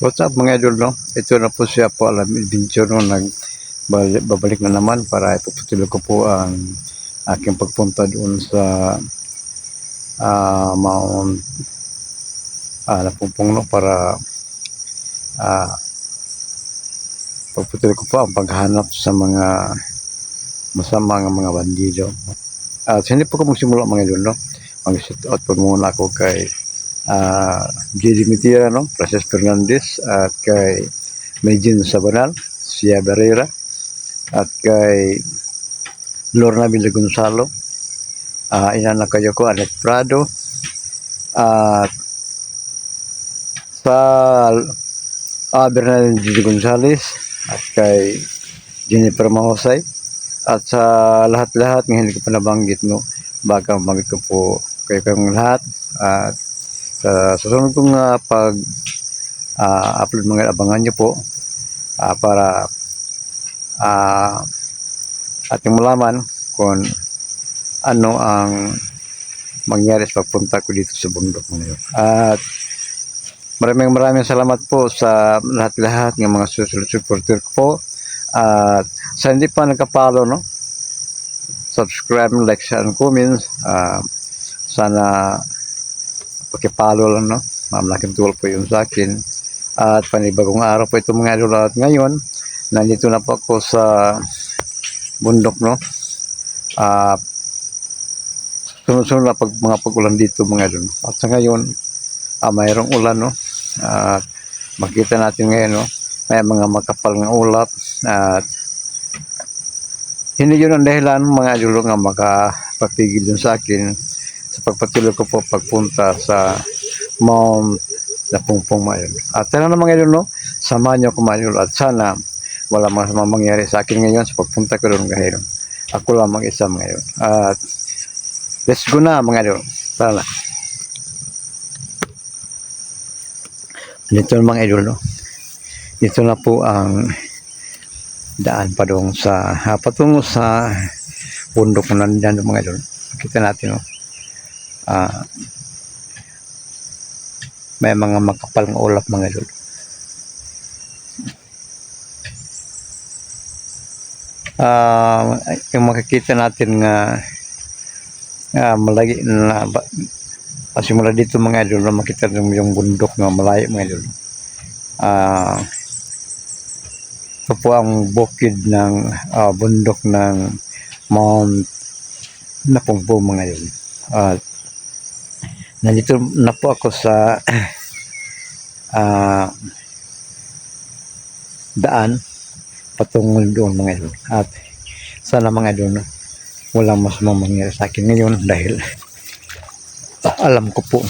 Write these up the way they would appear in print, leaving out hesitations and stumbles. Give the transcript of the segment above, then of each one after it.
What's up mga idol, no? Ito na po siya po alam adventure, no? Babalik na naman para ipuputulog ko po ang aking pagpunta doon sa Mount Napumpong, no? Para pagputulog ko po ang paghanap sa mga masamang mga bandido. At hindi po ko magsimula mga idol, no? Mag-shout out po muna ako kay J.D. Mitira, no? Francis Fernandez, at kay Medjin Sabanal, Sia Barrera, at kay Lorna Villa Gonzalo, inanak kayo ko, Anet Prado, at sa Bernal G. Gonzales, at kay Jennifer Mahosay, at sa lahat-lahat ng hindi ko pa nabanggit, no? Baka mabanggit ko po kayo kayong lahat. At sa susunod kong upload mga abangan nyo po para ating malaman kung ano ang mangyari sa pagpunta ko dito sa bundok ngayon. At maraming salamat po sa lahat-lahat ng mga supporter ko po. At sa hindi pa nagka-follow, no? Subscribe, like, share, and comments. Sana pakipalo lang, no? Malaking tulong po yun sa akin. At panibagong araw po ito mga idol. At ngayon, nandito na po ako sa bundok, no? Sunod-sunod na mga pag-ulan dito mga idol. At sa ngayon, mayroong ulan, no? At makita natin ngayon, no? May mga makapal ng ulap. At hindi yun ang dahilan mga idol nga makapapigil dun sa akin sa pagpatuloy ko po pagpunta sa Mount Napumpong mga idol. At sana naman ngayon, no? Samahan niyo ako mga idol. At sana wala mangyari sa akin ngayon sa pagpunta ko doon ngayon. Ako lang mag-isa mga idol. At let's go na mga idol. Tara na. Dito na mga idol, no? Dito na po ang daan pa doon sa patungo sa bundok na nandiyan mga idol. Kita natin, no? May mga makapal ng ulap mga idol. Yung makikita natin nga malagi na simula dito mga idol na makita yung bundok na malayo mga idol. Ito po ang bukid ng bundok ng Mount Napumpong mga idol. Nandito na po ako sa daan patungo doon mga idol. At sana mga idol, walang mas mangyari sa akin ngayon dahil alam ko po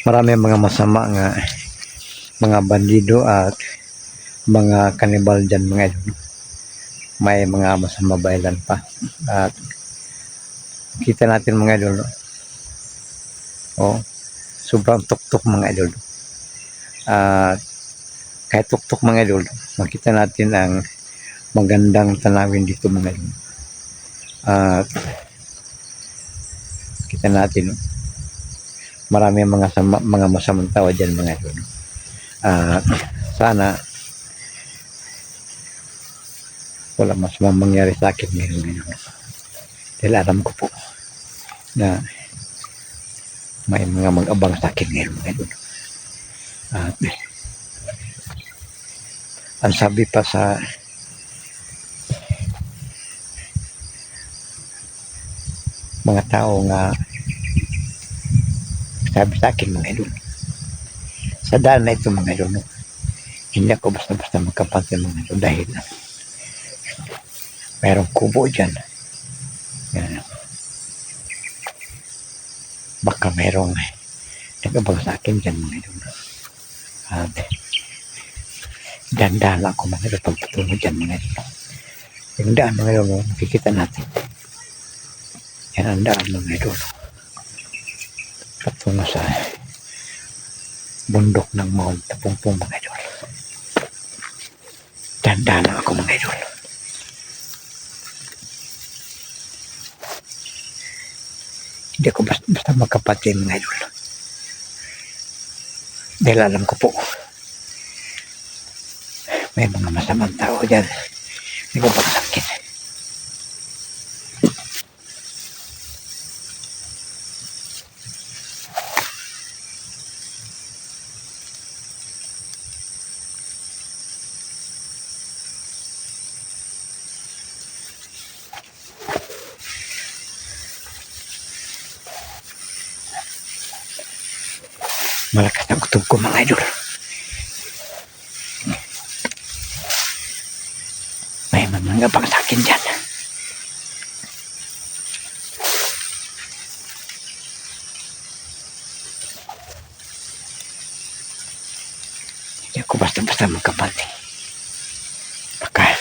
marami mga masama nga mga bandido at mga kanibal dyan mga idol. May mga masama bailan pa. At kita natin mga idol, sobrang tuktok mga idol. Kahit tuktok mga idol, makita natin ang magandang tanawin dito mga idol. Kita natin, marami mga masamang tao dyan mga idol. Sana wala mas mangyari sa akin ngayon. Dahil alam ko po na may mga mag-abang sa akin ngayon mga idol. At ang sabi pa sa mga tao nga sabi sa akin mga idol, sa daan na ito mga idol, hindi ako basta-basta magkapansin mga idol dahil mayroong kubo dyan. Yan. Baka mayroong nag-abang sa akin dyan mga idol. At dahan-dahan lang ako mga idol pagpatungo dyan mga idol. Yung daan mga idol, makikita natin. Yan ang daan mga idol. Patungo sa bundok ng Mount Napumpong mga idol. Dahan-dahan lang ako mga idol. Hindi ako basta magkapatid mga idol. Dahil alam ko po May mga masamang tao dyan. Hindi ko pagsakit. Malakas ang kutob ko mga idol. May manggabang sa akin dyan. Hindi ako basta-basta magkapanting. Baka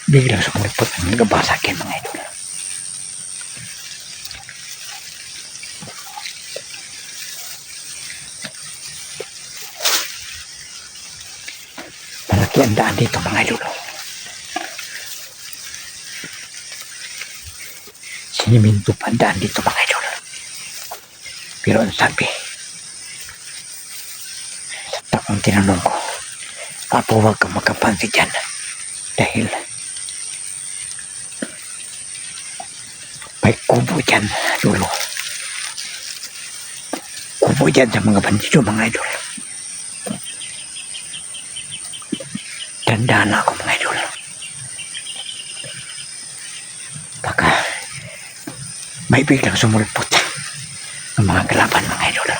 biglang sumulipot ang manggabang sa akin mga idol. Malaki ang daan dito mga idol. Siniminto pa ang daan dito mga idol. Pero ang sabi, sa taong tinanong ko, Apo, huwag kang makapansi dyan. Dahil may kubo dyan, dulo. Kubo dyan sa mga bandido mga idol. Tandaan na ako mga idol. Baka may biglang sumulpot ng mga kalaban mga idol.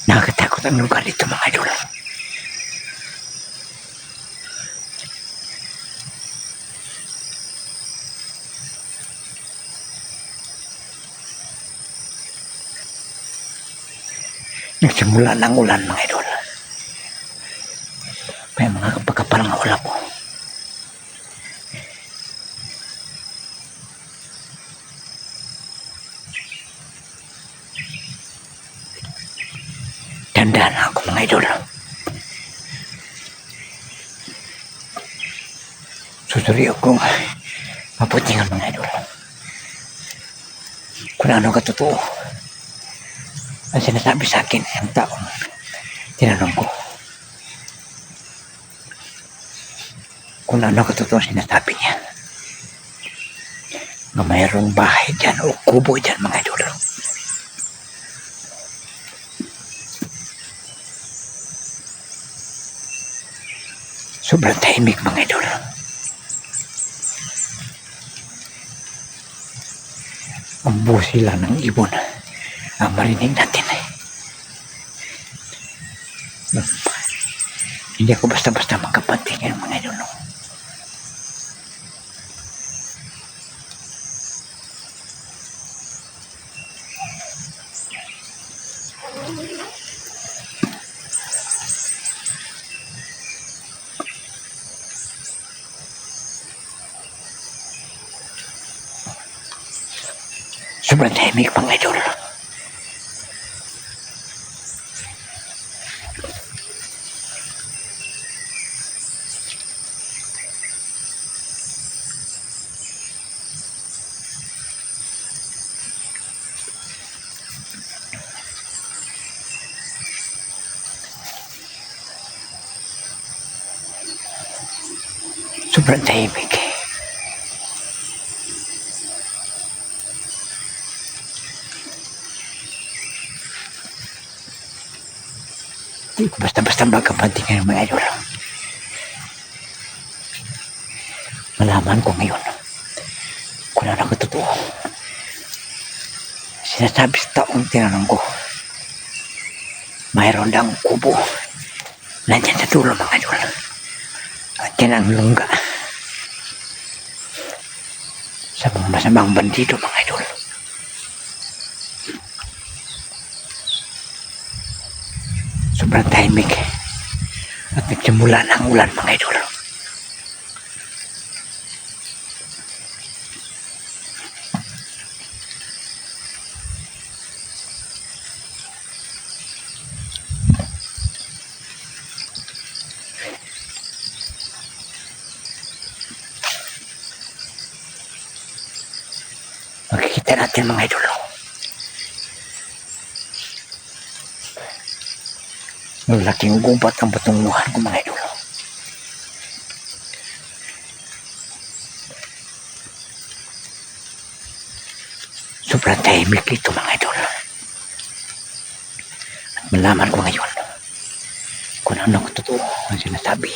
Nakakatakot ang lugar dito mga idol. Nagsimula ng ulan mga idol. May mga kapagkapal nga ulap po. Tandaan ako mga idol. Susuri ako maputingan mga idol. Kung ano katotoo ang sinasabi sa akin ng taong tinanong ko. Kung ano katotoo ang sinasabi niya. Na mayroong bahay dyan o kubo dyan mga idol. Sobrang tahimik mga idol. Ang busila ng ibon ang marinig natin. Hindi ako basta-basta magkapantingin mga idol. Sobrang tahimik mga idol. Sobrang tahimik. Hindi ko basta-basta magkapantingin mga idol. Malaman ko ngayon kung ano ang totoo. Sinasabi sa taong tinanong ko, mayroon lang kubo nandyan sa dulo mga idol. At yan ang lungga sa mga masamang bandido mga idol. Sobrang tahimik at nagsimula na ang ulan mga idol. natin mga idol. Laking gubat ang patunguhan ko mga idol. Sobrang tahimik ito mga idol. At malaman ko ngayon kung ano totoo ang sinasabi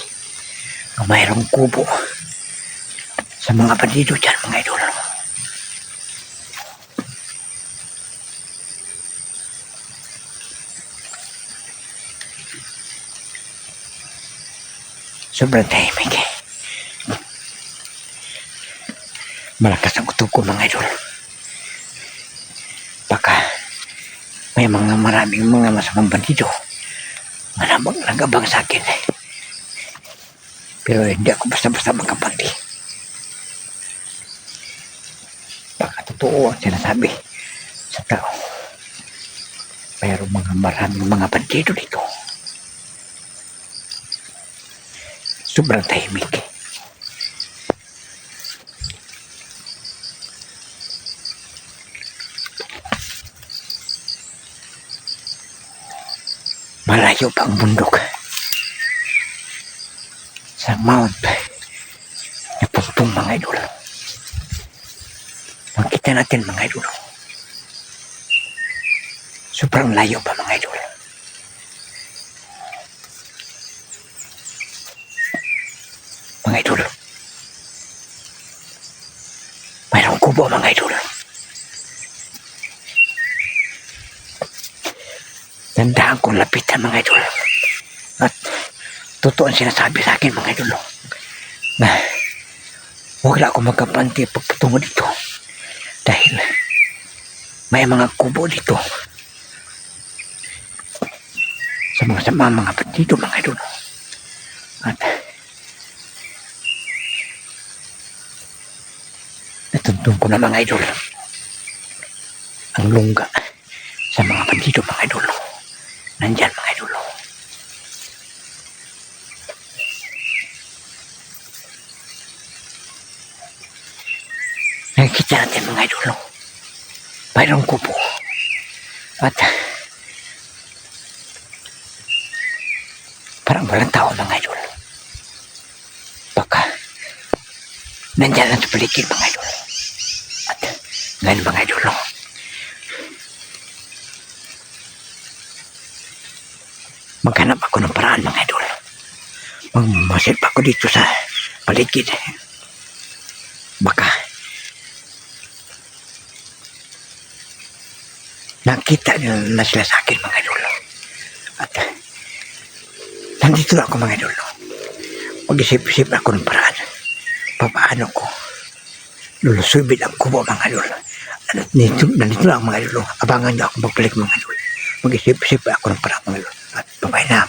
ng mayroong kubo sa mga bandido dyan mga idol. Sobrang tahimik eh. Malakas ang kutob ko mga idol. Baka may maraming mga masamang bandido nagabang sa akin eh. Pero hindi ako basta-basta magkapanti. Baka totoo ang sinasabi sa tao. Mayroong maraming mga bandido dito. Sobrang tahimik. Malayo pa ang bundok sa mount na puntong mga idol. Makita natin mga idol. Sobrang layo pa mga idol. Mga idol. Mayroong kubo mga idol. Tandaan kong lapitan mga idol. At totoo ang sinasabi sa akin mga idol. Na huwag na ako magkapanti pagpatungo dito. Dahil may mga kubo dito. Sa mga bandido mga idol. At natuntun ko na mga idol ang lungga sa mga bandido mga idol. Nandyan mga idol. Nakikita natin mga idol. Mayroong kubo. At parang walang tao mga idol. Baka nandyan lang sa paligid mga idol. At ngayon mga idol, maghanap ako ng paraan mga idol. Magmasid pa ako dito sa paligid. Baka nakita na sila sa akin mga idol. At nandito na ako mga idol. Mag-isip-isip ako ng paraan. Paano ko lulusubin ang kubo mga idol. Nandito na ako mga idol. Abangan niyo ako magbalik mga idol. Mag-isip-isip ako ng paraan mga idol. At babay na.